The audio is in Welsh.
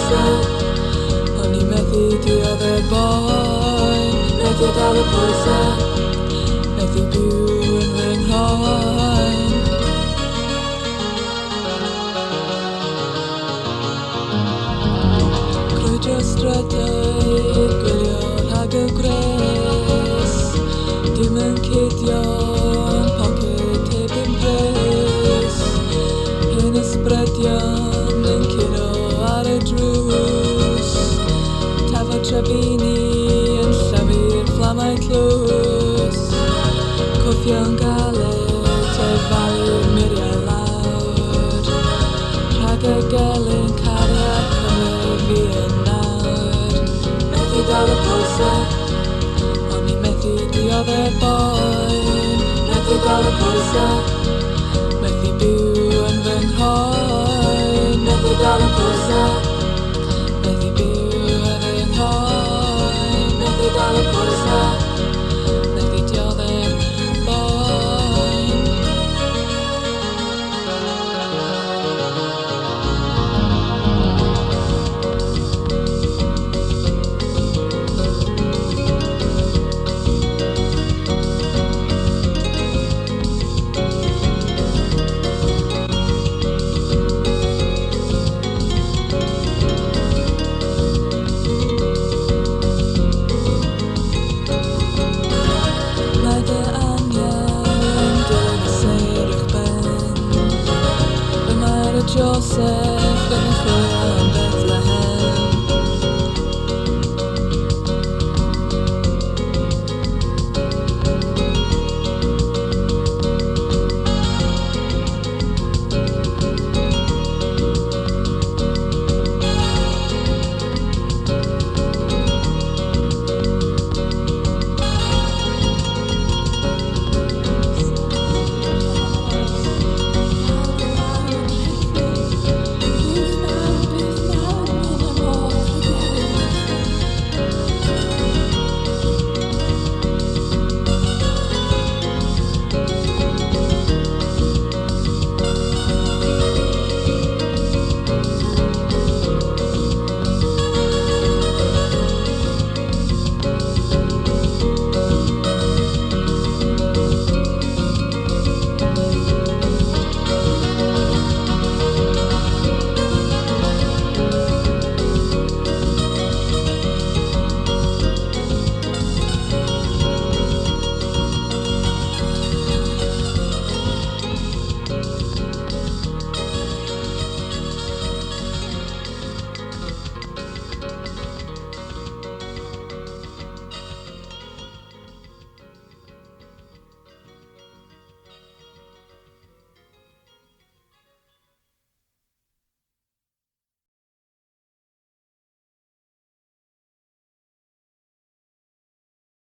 pwysau. O'n i methu diodde boi, methu dal y pwysau, methu byw yn fy nghroen. Crwydro strydoedd, gwylio rhag y gres, dim yn cydio'n pocket heb impres. Hyn ysbrydion yn curo ar y drws, tafod trefini yn llyfu'r fflamau tlws. Cwffio'n galed, ofalu'r muriau lawr, rhag y gelyn cariad cymryd fi yn nawr. Methu dal y pwysau, o'n i methu diodde boi, methu dal y pwysau, methu byw yn fy nghroen. Methu dal y pwysau, methu byw yn fy nghroen. Methu dal y pwysau, methu diodde boi. Mae dy anian dilyn y seir i'ch ben, y mae'r y Joseph yn y chwilio